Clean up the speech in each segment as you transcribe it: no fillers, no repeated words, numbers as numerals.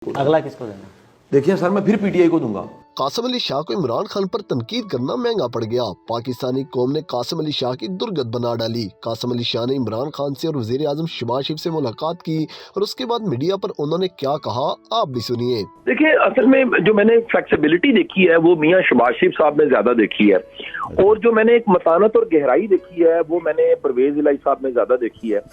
अगला किसको देना? देखिए सर, मैं फिर पीटीआई को दूंगा। कासिम अली शाह को इमरान खान पर तनकीद करना महंगा पड़ गया। पाकिस्तानी कौम ने कासिम अली शाह की दुर्गत बना डाली। कासिम अली शाह ने इमरान खान से और वजीर आजम शहबाज शरीफ से मुलाकात की और उसके बाद मीडिया पर उन्होंने क्या कहा, आप भी सुनिए। देखिए, असल में जो मैंने फ्लेक्सिबिलिटी देखी है वो मियां शहबाज शरीफ साहब ने ज्यादा देखी है, और जो मैंने एक मतानत और गहराई देखी है वो मैंने परवेज इलाही साहब में ज्यादा देखी है।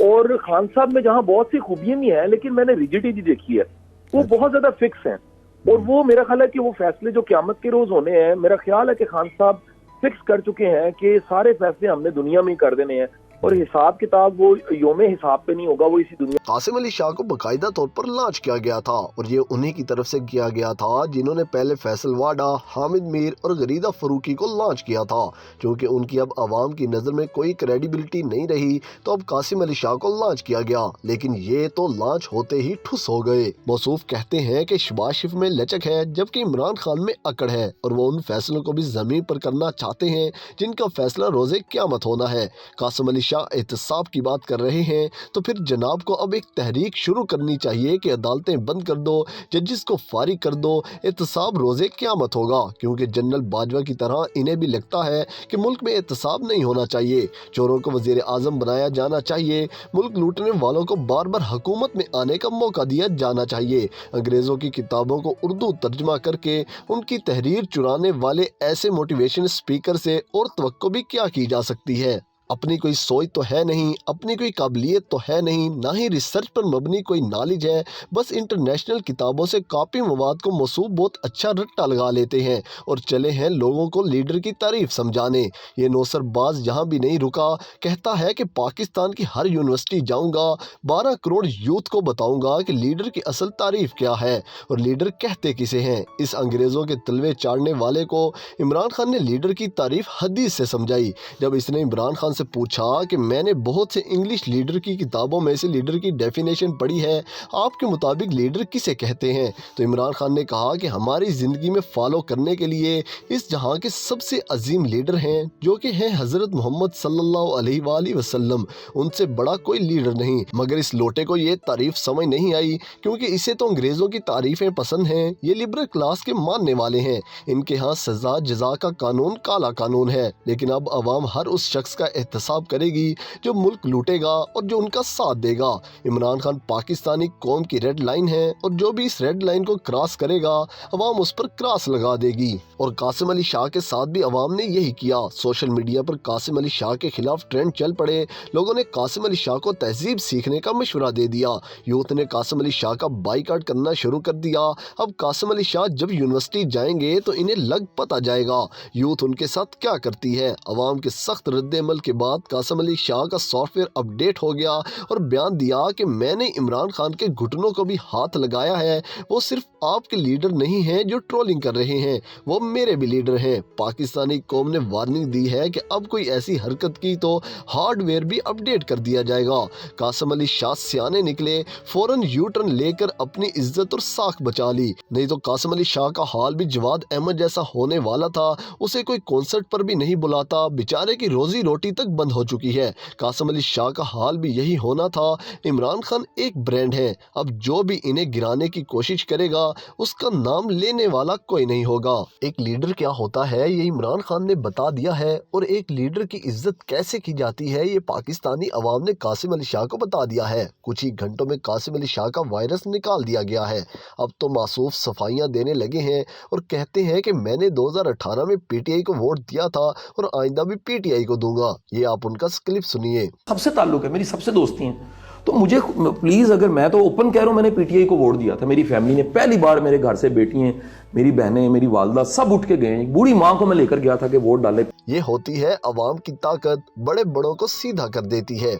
और खान साहब में जहाँ बहुत सी खूबियां भी हैं, लेकिन मैंने रिजिडिटी देखी है, वो बहुत ज्यादा फिक्स हैं। और वो मेरा ख्याल है कि वो फैसले जो क़यामत के रोज होने हैं, मेरा ख्याल है कि खान साहब फिक्स कर चुके हैं कि सारे फैसले हमने दुनिया में ही कर देने हैं, और हिसाब किताब वो योमे हिसाब पे नहीं होगा, वो इसी दुनिया। कासिम अली शाह को बाकायदा तौर पर लॉन्च किया गया था और ये उन्हीं की तरफ से किया गया था जिन्होंने पहले फैसल वाडा, हामिद मीर और गरीदा फरूकी को लॉन्च किया था। क्योंकि उनकी अब आवाम की नज़र में कोई क्रेडिबिलिटी नहीं रही तो अब कासिम अली शाह को लॉन्च किया गया, लेकिन ये तो लॉन्च होते ही ठुस हो गए। मौसूफ कहते हैं कि शहबाज शरीफ में लचक है जबकि इमरान खान में अकड़ है, और वो उन फैसलों को भी जमीन पर करना चाहते हैं जिनका फैसला रोजे क़यामत होना है। कासिम अली शाह एहतसाब की बात कर रहे हैं तो फिर जनाब को अब एक तहरीक शुरू करनी चाहिए कि अदालतें बंद कर दो, जजिस को फारिग कर दो, एहतसाब रोजे क़यामत होगा। क्योंकि जनरल बाजवा की तरह इन्हें भी लगता है कि मुल्क में एहतसाब नहीं होना चाहिए, चोरों को वजीर आजम बनाया जाना चाहिए, मुल्क लूटने वालों को बार बार हुकूमत में आने का मौका दिया जाना चाहिए। अंग्रेजों की किताबों को उर्दू तर्जमा करके उनकी तहरीर चुराने वाले ऐसे मोटिवेशन स्पीकर से और तवक्को भी क्या की जा सकती है। अपनी कोई सोच तो है नहीं, अपनी कोई काबिलियत तो है नहीं, ना ही रिसर्च पर मबनी कोई नॉलेज है, बस इंटरनेशनल किताबों से कॉपी मवाद को मौसूब बहुत अच्छा रट्टा लगा लेते हैं और चले हैं लोगों को लीडर की तारीफ समझाने। ये नौसरबाज जहाँ भी नहीं रुका, कहता है कि पाकिस्तान की हर यूनिवर्सिटी जाऊँगा, 12 करोड़ यूथ को बताऊँगा कि लीडर की असल तारीफ क्या है और लीडर कहते किसे हैं। इस अंग्रेज़ों के तलवे चाड़ने वाले को इमरान खान ने लीडर की तारीफ हदीस से समझाई। जब इसने इमरान खान से पूछा कि मैंने बहुत से इंग्लिश लीडर की किताबों में से लीडर की डेफिनेशन पढ़ी है, आपके मुताबिक लीडर किसे कहते हैं, तो इमरान खान ने कहा कि हमारी ज़िंदगी में फॉलो करने के लिए इस जहां के सबसे अजीम लीडर हैं जो कि हैं हज़रत मोहम्मद सल्लल्लाहु अलैहि वसल्लम, उनसे बड़ा कोई लीडर नहीं। मगर इस लोटे को ये तारीफ समझ नहीं आई क्योंकि इसे तो अंग्रेज़ों की तारीफ़ें पसंद हैं, ये लिबरल क्लास के मानने वाले हैं, इनके यहाँ सज़ा जज़ा का कानून काला कानून है। लेकिन अब अवाम हर उस शख्स का एहतसाब करेगी जो मुल्क लूटेगा और जो उनका साथ देगा। इमरान खान पाकिस्तानी कौम की रेड लाइन है और जो भी इस रेड लाइन को क्रॉस करेगा अवाम उस पर क्रॉस लगा देगी। और कासिम अली शाह के साथ भी अवाम ने यही किया। सोशल मीडिया पर कासिम अली शाह के खिलाफ ट्रेंड चल पड़े, लोगों ने कासिम अली शाह को तहजीब सीखने का मशवरा दे दिया, यूथ ने कासिम अली शाह का बाइकाट करना शुरू कर दिया। अब कासिम अली शाह जब यूनिवर्सिटी जाएंगे तो इन्हें लग पता जाएगा यूथ उनके साथ क्या करती है। अवाम के सख्त रद्द-ए-अमल के बाद कासिम अली शाह का सॉफ्टवेयर अपडेट हो गया और बयान दिया कि मैंने इमरान खान के घुटनों को भी हाथ लगाया है, वो सिर्फ आपके लीडर नहीं हैं जो ट्रोलिंग कर रहे हैं, वो मेरे भी लीडर हैं। पाकिस्तानी कौम ने वार्निंग दी है कि अब कोई ऐसी हरकत की तो हार्डवेयर भी अपडेट कर दिया जाएगा। कासिम अली शाह सियाने निकले, फौरन यू टर्न लेकर अपनी इज्जत और साख बचा ली, नहीं तो कासिम अली शाह का हाल भी जवाद अहमद जैसा होने वाला था। उसे कोई कॉन्सर्ट पर भी नहीं बुलाता, बेचारे की रोजी रोटी तक बंद हो चुकी है। कासिम अली शाह का हाल भी यही होना था। इमरान खान एक ब्रांड है, अब जो भी इन्हें गिराने की कोशिश करेगा उसका नाम लेने वाला कोई नहीं होगा। एक लीडर क्या होता है ये इमरान खान ने बता दिया है, और एक लीडर की इज्जत कैसे की जाती है ये पाकिस्तानी अवाम ने कासिम अली शाह को बता दिया है। कुछ ही घंटों में कासिम अली शाह का वायरस निकाल दिया गया है। अब तो मासूफ सफाइयाँ देने लगे हैं और कहते हैं कि मैंने 2018 में पीटीआई को वोट दिया था और आइंदा भी पीटीआई को दूंगा। ये आप उनका क्लिप सुनिए। सबसे ताल्लुक है, मेरी सबसे दोस्ती है, तो मुझे प्लीज़, अगर मैं तो ओपन कह रहा हूँ, मैंने पीटीआई को वोट दिया था। मेरी फैमिली ने पहली बार, मेरे घर से बेटी हैं, मेरी बहनें, मेरी वालदा सब उठ के गए। बूढ़ी माँ को मैं लेकर गया था कि वोट डाले। ये होती है अवाम की ताकत, बड़े बड़ों को सीधा कर देती है।